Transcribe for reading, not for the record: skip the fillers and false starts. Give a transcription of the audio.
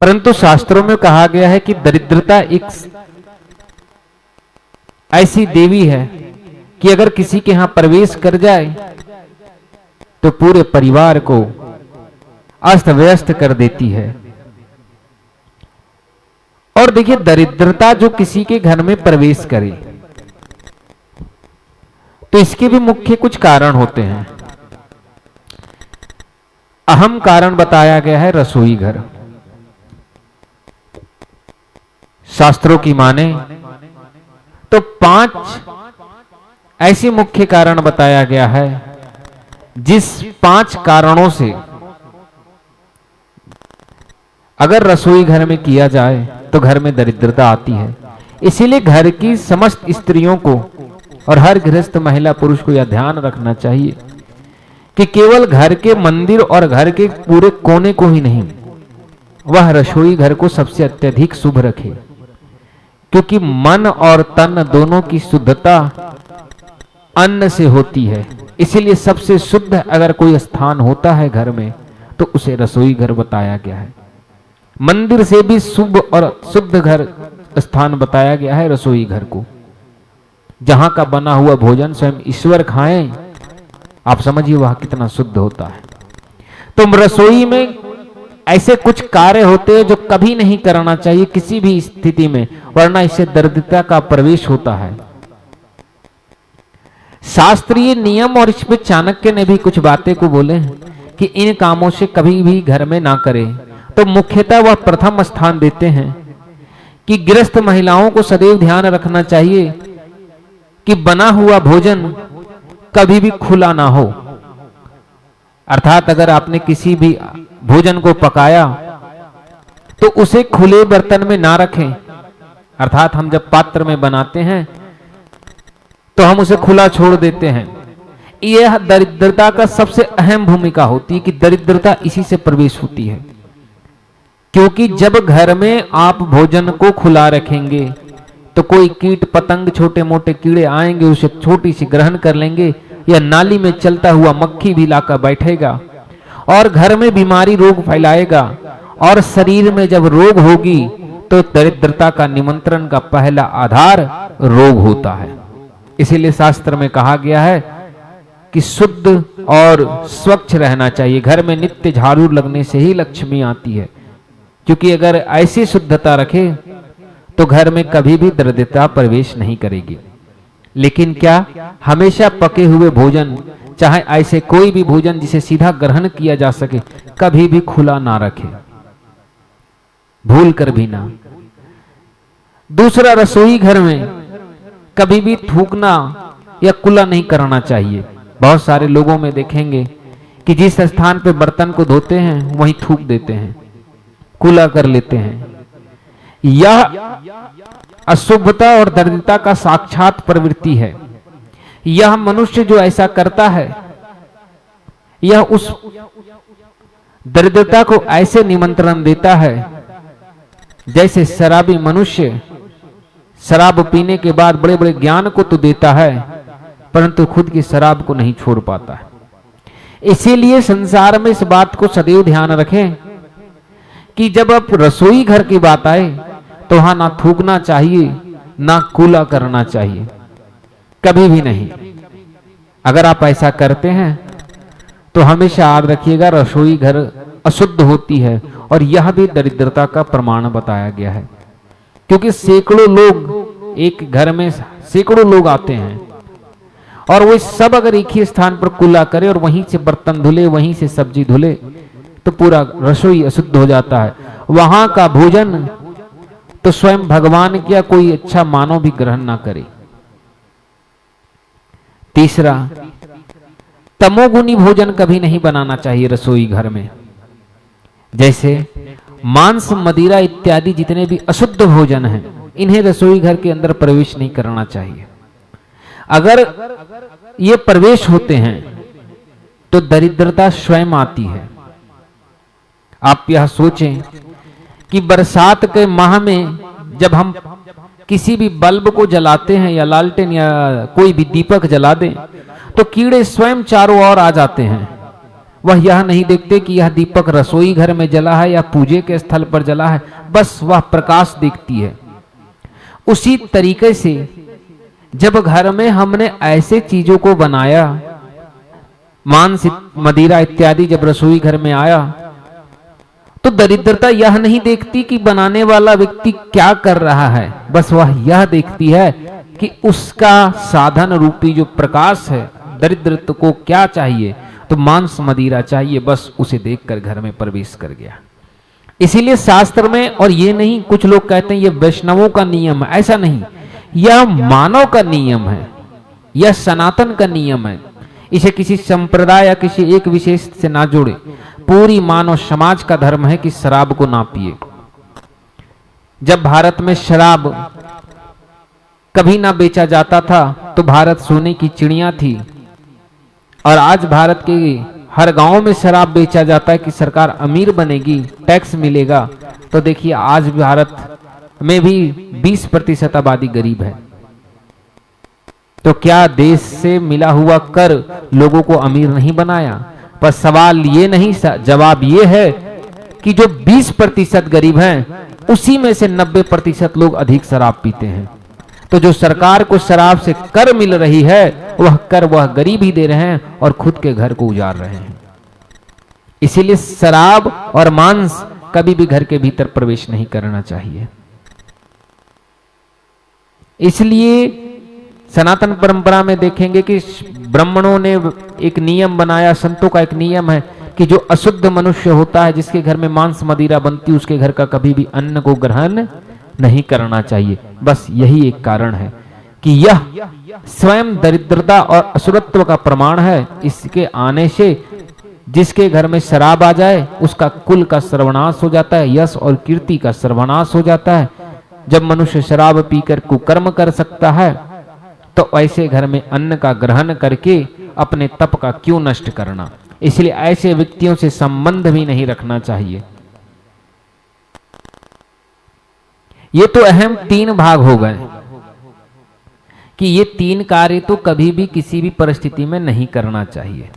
परंतु शास्त्रों में कहा गया है कि दरिद्रता एक ऐसी देवी है कि अगर किसी के यहां प्रवेश कर जाए तो पूरे परिवार को अस्त व्यस्त कर देती है। और देखिए, दरिद्रता जो किसी के घर में प्रवेश करे तो इसके भी मुख्य कुछ कारण होते हैं। अहम कारण बताया गया है रसोई घर। शास्त्रों की माने तो 5 ऐसे मुख्य कारण बताया गया है जिस 5 कारणों से अगर रसोई घर में किया जाए तो घर में दरिद्रता आती है। इसीलिए घर की समस्त स्त्रियों को और हर गृहस्थ महिला पुरुष को यह ध्यान रखना चाहिए कि केवल घर के मंदिर और घर के पूरे कोने को ही नहीं, वह रसोई घर को सबसे अत्यधिक शुभ रखे, क्योंकि मन और तन दोनों की शुद्धता अन्न से होती है। इसीलिए सबसे शुद्ध अगर कोई स्थान होता है घर में तो उसे रसोई घर बताया गया है। मंदिर से भी शुभ और शुद्ध घर स्थान बताया गया है रसोई घर को, जहां का बना हुआ भोजन स्वयं ईश्वर खाएं, आप समझिए वह कितना शुद्ध होता है। तो रसोई में ऐसे कुछ कार्य होते हैं जो कभी नहीं करना चाहिए किसी भी स्थिति में, वरना इससे दरिद्रता का प्रवेश होता है। शास्त्रीय नियम और इसमें चाणक्य ने भी कुछ बातें को बोले हैं कि इन कामों से कभी भी घर में ना करें। तो मुख्यतः वह प्रथम स्थान देते हैं कि गृहस्थ महिलाओं को सदैव ध्यान रखना चाहिए कि बना हुआ भोजन कभी भी खुला ना हो। अर्थात अगर आपने किसी भी भोजन को पकाया तो उसे खुले बर्तन में ना रखें। अर्थात हम जब पात्र में बनाते हैं तो हम उसे खुला छोड़ देते हैं। यह दरिद्रता का सबसे अहम भूमिका होती है कि दरिद्रता इसी से प्रवेश होती है, क्योंकि जब घर में आप भोजन को खुला रखेंगे तो कोई कीट पतंग छोटे मोटे कीड़े आएंगे, उसे छोटी सी ग्रहण कर लेंगे, या नाली में चलता हुआ मक्खी भी लाकर बैठेगा और घर में बीमारी रोग फैलाएगा। और शरीर में जब रोग होगी तो दरिद्रता का निमंत्रण का पहला आधार रोग होता है। इसीलिए शास्त्र में कहा गया है कि शुद्ध और स्वच्छ रहना चाहिए। घर में नित्य झाड़ू लगने से ही लक्ष्मी आती है, क्योंकि अगर ऐसी शुद्धता रखे तो घर में कभी भी दरिद्रता प्रवेश नहीं करेगी। लेकिन क्या हमेशा पके हुए भोजन, चाहे ऐसे कोई भी भोजन जिसे सीधा ग्रहण किया जा सके, कभी भी खुला ना रखे, भूल कर भी ना। दूसरा, रसोई घर में कभी भी थूकना या कुला नहीं करना चाहिए। बहुत सारे लोगों में देखेंगे कि जिस स्थान पे बर्तन को धोते हैं वहीं थूक देते हैं, कुला कर लेते हैं। यह अशुभता और दरिद्रता का साक्षात प्रवृत्ति है। यह मनुष्य जो ऐसा करता है, यह उस दरिद्रता को ऐसे निमंत्रण देता है जैसे शराबी मनुष्य शराब पीने के बाद बड़े बड़े ज्ञान को तो देता है परंतु खुद की शराब को नहीं छोड़ पाता है। इसीलिए संसार में इस बात को सदैव ध्यान रखें कि जब अब रसोई घर की बात आए तो वहां ना थूकना चाहिए, ना कूला करना चाहिए, कभी भी नहीं। अगर आप ऐसा करते हैं तो हमेशा याद रखिएगा रसोई घर अशुद्ध होती है, और यह भी दरिद्रता का प्रमाण बताया गया है। क्योंकि सैकड़ों लोग एक घर में सैकड़ों लोग आते हैं और वो सब अगर एक ही स्थान पर कुला करे और वहीं से बर्तन धुले, वहीं से सब्जी धुले, तो पूरा रसोई अशुद्ध हो जाता है। वहां का भोजन तो स्वयं भगवान क्या कोई अच्छा मानव भी ग्रहण ना करे। तीसरा, तमोगुनी भोजन कभी नहीं बनाना चाहिए रसोई घर में। जैसे मांस, मदिरा इत्यादि जितने भी अशुद्ध भोजन हैं, इन्हें रसोई घर के अंदर प्रवेश नहीं करना चाहिए। अगर ये प्रवेश होते हैं तो दरिद्रता स्वयं आती है। आप यह सोचें कि बरसात के माह में जब हम किसी भी बल्ब को जलाते हैं या लालटेन या कोई भी दीपक जला दें तो कीड़े स्वयं चारों ओर आ जाते हैं। वह यह नहीं देखते कि यह दीपक रसोई घर में जला है या पूजे के स्थल पर जला है, बस वह प्रकाश देखती है। उसी तरीके से जब घर में हमने ऐसे चीजों को बनाया, मांस मदिरा इत्यादि जब रसोई घर में आया, तो दरिद्रता यह नहीं देखती कि बनाने वाला व्यक्ति क्या कर रहा है, बस वह यह देखती है कि उसका साधन रूपी जो प्रकाश है, दरिद्र को क्या चाहिए, तो मांस मदिरा चाहिए, बस उसे देखकर घर में प्रवेश कर गया। इसीलिए शास्त्र में, और ये नहीं कुछ लोग कहते हैं ये वैष्णवों का नियम है, ऐसा नहीं, यह मानव का नियम है, यह सनातन का नियम है। इसे किसी संप्रदाय या किसी एक विशेष से ना जोड़े, पूरी मानव समाज का धर्म है कि शराब को ना पिए। जब भारत में शराब कभी ना बेचा जाता था तो भारत सोने की चिड़िया थी, और आज भारत के हर गांव में शराब बेचा जाता है कि सरकार अमीर बनेगी, टैक्स मिलेगा। तो देखिए आज भारत में भी 20% आबादी गरीब है। तो क्या देश से मिला हुआ कर लोगों को अमीर नहीं बनाया? पर सवाल ये नहीं, जवाब ये है कि जो 20% गरीब हैं, उसी में से 90% लोग अधिक शराब पीते हैं। तो जो सरकार को शराब से कर मिल रही है, वह कर वह गरीब ही दे रहे हैं और खुद के घर को उजाड़ रहे हैं। इसीलिए शराब और मांस कभी भी घर के भीतर प्रवेश नहीं करना चाहिए। इसलिए सनातन परंपरा में देखेंगे कि ब्राह्मणों ने एक नियम बनाया, संतों का एक नियम है कि जो अशुद्ध मनुष्य होता है, जिसके घर में मांस मदिरा बनती, उसके घर का कभी भी अन्न को ग्रहण नहीं करना चाहिए। बस यही एक कारण है कि यह स्वयं दरिद्रता और असुरत्व का प्रमाण है। इसके आने से जिसके घर में शराब आ जाए, उसका कुल का सर्वनाश हो जाता है, यश और कीर्ति का सर्वनाश हो जाता है। जब मनुष्य शराब पीकर कुकर्म कर सकता है, तो ऐसे घर में अन्न का ग्रहण करके अपने तप का क्यों नष्ट करना। इसलिए ऐसे व्यक्तियों से संबंध भी नहीं रखना चाहिए। ये तो अहम 3 भाग हो गए कि ये 3 कार्य तो कभी भी किसी भी परिस्थिति में नहीं करना चाहिए।